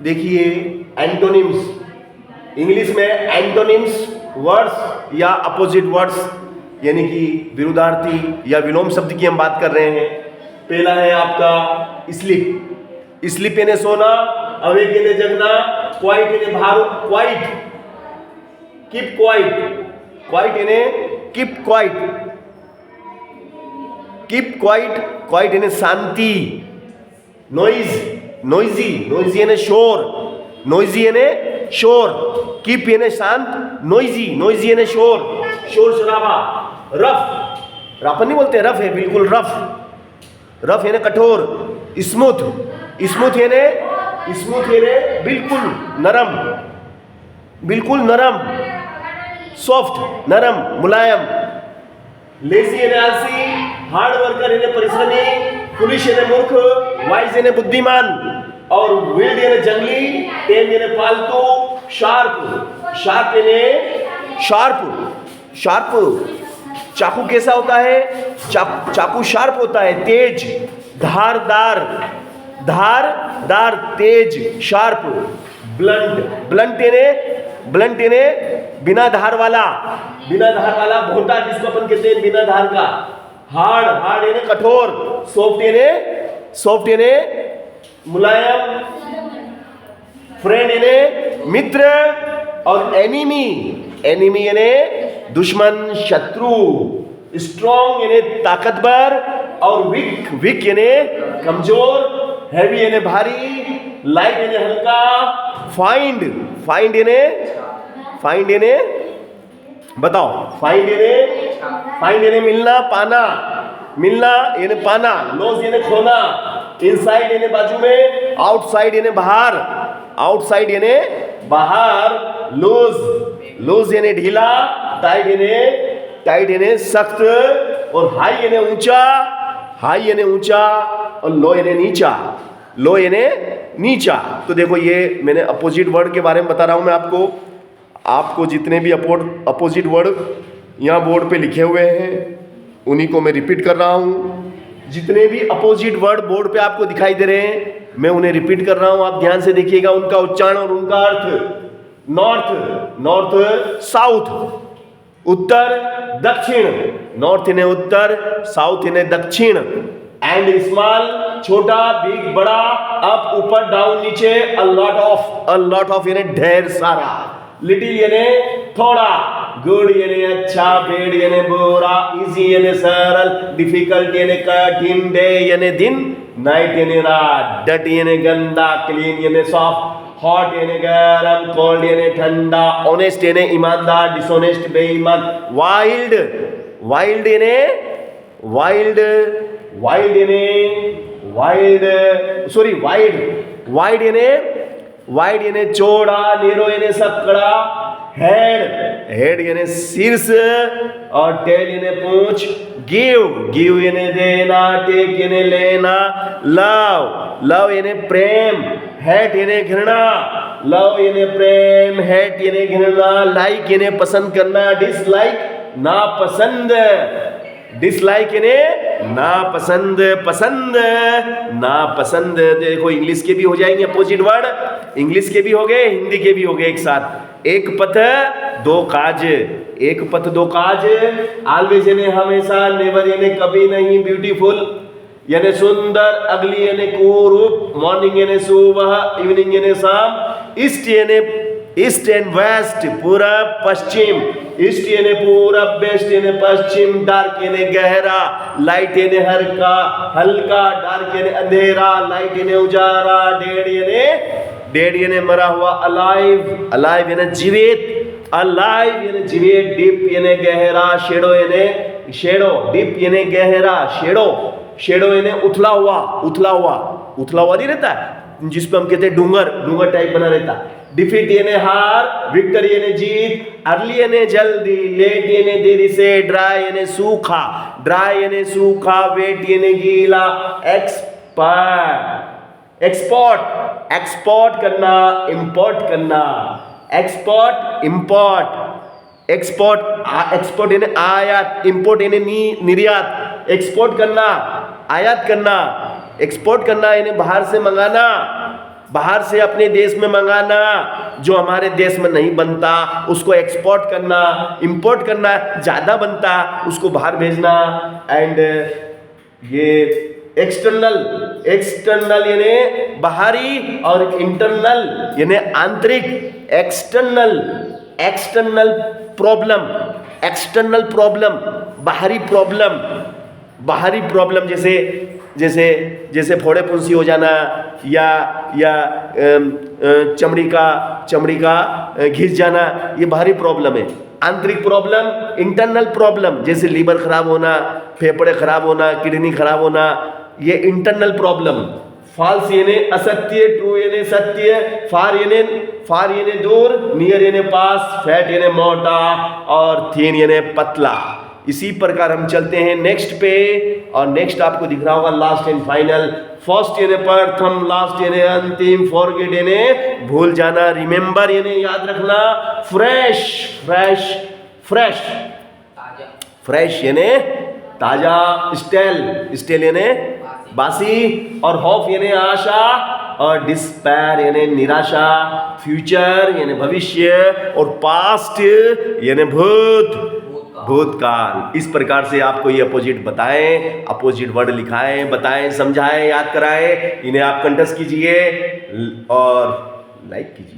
देखिए antonyms, English में antonyms words या अपोजिट वर्ड्स यानी कि विरुद्धार्थी या विलोम शब्द की हम बात कर रहे हैं। पहला है आपका स्लीप, स्लीप यानी सोना, अवेक यानी जगना, क्वाइट यानी भारो, क्वाइट, कीप क्वाइट, क्वाइट यानी keep quiet, keep quiet, quite यानी शांति, नॉइज, नॉइजी, नॉइजी यानी शोर, नॉइजी यानी शोर, कीप यानी शांत, नॉइजी, नॉइजी यानी शोर, शोर शराबा, रफ, रापन नहीं बोलते, रफ है बिल्कुल रफ, रफ यानी कठोर, स्मूथ, स्मूथ यानी, स्मूथ यानी बिल्कुल नरम, बिल्कुल नरम, सॉफ्ट नरम मुलायम, लेजी यानी आलसी, हार्ड वर्कर यानी परिश्रमी, फुलिश यानी मूर्ख, वाइज यानी बुद्धिमान, और विल्ड यानी जंगली, टेम यानी पालतू, शार्प, शार्प यानी शार्प, शार्प, चाकू कैसा होता है, चाकू शार्प होता है, तेज, धारदार, धारदार, तेज, शार्प, ब्लंट, ब्लंट यानी, ब्लंट यानी बिना धार वाला, बिना धार वाला, भोटा जिसको अपन कहते हैं बिना धार का, हार्ड, हार्ड यानी कठोर, सॉफ्ट यानी, सॉफ्ट यानी मुलायम, फ्रेंड यानी मित्र, और एनिमी, एनिमी यानी दुश्मन शत्रु, स्ट्रॉन्ग यानी ताकतवर, और वीक, वीक यानी कमजोर, हैवी यानी भारी, लाइट यानी हल्का, फाइंड, फाइंड यानी, फाइंड यानी बताओ, फाइंड यानी, फाइंड यानी मिलना पाना, मिलना यानी पाना, लॉस यानी खोना, इनसाइड यानी बाजू में, आउटसाइड यानी बाहर, आउटसाइड यानी बाहर, लूज, लूज यानी ढीला, टाइट यानी, टाइट यानी सख्त, और हाई यानी ऊंचा, हाई यानी ऊंचा, और लो यानी नीचा, लो यानी नीचा। तो देखो ये मैंने अपोजिट वर्ड के बारे में बता रहा हूं मैं आपको, आपको जितने भी अपोजिट वर्ड यहाँ बोर्ड पे लिखे हुए हैं उन्हीं को मैं रिपीट कर रहा हूँ। जितने भी अपोजिट वर्ड बोर्ड पे आपको दिखाई दे रहे हैं मैं उन्हें रिपीट कर रहा हूँ, आप ध्यान से देखिएगा उनका उच्चारण और उनका अर्थ। नॉर्थ, नॉर्थ, साउथ, उत्तर दक्षिण, नॉर्थ यानी उत्तर, साउथ यानी दक्षिण, एंड स्मॉल छोटा, बिग बड़ा, अप ऊपर, डाउन नीचे, अ लॉट ऑफ यानी ढेर सारा, लिटिल यानी थोड़ा, गुड यानी अच्छा, बेड यानी बुरा, इजी यानी सरल, डिफिकल्ट यानी कठिन, डे यानी दिन, नाइट यानी रात, डर्टी यानी गंदा, क्लीन यानी सॉफ्ट, हॉट यानी गरम, कोल्ड यानी ठंडा, ऑनेस्ट यानी ईमानदार, डिसऑनेस्ट बेईमान, वाइल्ड, वाइल्ड यानी वाइल्ड, वाइल्ड यानी वाइल्ड, सॉरी वाइड, वाइड यानी, वाइड यानी चौड़ा, नेरो यानी सकड़ा, हेड, हेड यानी शीर्ष, और टेल यानी पूंछ, गिव, गिव यानी देना, टेक यानी लेना, लव, लव यानी प्रेम, हेट यानी घृणा, लव यानी प्रेम, हेट यानी घृणा, लाइक यानी पसंद करना, डिसलाइक नापसंद, डिसलाइक यानी नापसंद, पसंद नापसंद। देखो इंग्लिश के भी हो जाएंगे अपोजिट वर्ड, इंग्लिश के भी हो गए, हिंदी के भी हो गए एक साथ। एक पथ दो काज, एक पथ दो काज, ऑलवेज यानी हमेशा, नेवर यानी कभी नहीं, ब्यूटीफुल यानी सुंदर, अगली यानी कुरूप, मॉर्निंग यानी सुबह, इवनिंग यानी शाम, ईस्ट यानी ईस्ट एंड वेस्ट पूरब पश्चिम, ईस्ट यानी पूरब, वेस्ट यानी पश्चिम, डार्क यानी गहरा, लाइट यानी हल्का, हल्का, डार्क यानी अंधेरा, लाइट यानी उजाला, डेड यानी मरा हुआ, अलाइव, अलाइव यानी जीवित, अलाइव यानी जीवित, डीप यानी गहरा, शेडो यानी शेडो, डीप यानी गहरा, शेडो, शेडो यानी उथला हुआ, उथला हुआ, उथला हुआ नहीं रहता जिसपे हम कहते हैं डूंगर, डूंगर टाइप बना रहता। डिफीट यानी हार, विक्ट्री यानी जीत, अर्ली यानी जल्दी, लेट यानी देरी से, ड्राई यानी सूखा, ड्राई यानी सूखा, वेट यानी गीला, एक्सपर्ट, एक्सपोर्ट, एक्सपोर्ट करना, इंपोर्ट करना, एक्सपोर्ट, इंपोर्ट, एक्सपोर्ट, एक्सपोर्ट यानी आयात, इंपोर्ट यानी निर्यात, एक्सपोर्ट करना, आयात करना, एक्सपोर्ट करना यानी बाहर से मंगाना, बाहर से अपने देश में मंगाना, जो हमारे देश में नहीं बनता उसको एक्सपोर्ट करना, इंपोर्ट करना, ज़्यादा बनता उसको बाहर भेजना। एंड ये एक्सटर्नल यानी बाहरी और इंटरनल यानी आंतरिक। एक्सटर्नल प्रॉब्लम बाहरी प्रॉब्लम जैसे फोड़े फुंसी हो जाना या चमड़ी का घिस जाना, ये बाहरी प्रॉब्लम है। आंतरिक प्रॉब्लम इंटरनल प्रॉब्लम जैसे लीवर खराब होना, फेफड़े खराब होना, किडनी खराब होना, ये इंटरनल प्रॉब्लम। फॉल्स यानी असत्य, ट्रू यानी सत्य, फार यानी दूर, नियर यानी पास, फैट यानी मोटा और थिन यानी पतला। इसी प्रकार हम चलते हैं नेक्स्ट पे, और नेक्स्ट आपको दिख रहा होगा लास्ट एंड फाइनल। फर्स्ट यानी प्रथम, लास्ट यानी अंतिम, फॉरगेट यानी भूल जाना, रिमेंबर यानी याद रखना, फ्रेश यानी ताजा, स्टेल यानी बासी, और होप यानी आशा, और डिस्पेयर यानी निराशा, फ्यूचर यानी भविष्य, और पास्ट यानी भूतकाल। इस प्रकार से आपको ये अपोजिट बताएं, अपोजिट वर्ड लिखाएं, बताएं, समझाएं, याद कराएं। इन्हें आप कंठस्थ कीजिए और लाइक कीजिए।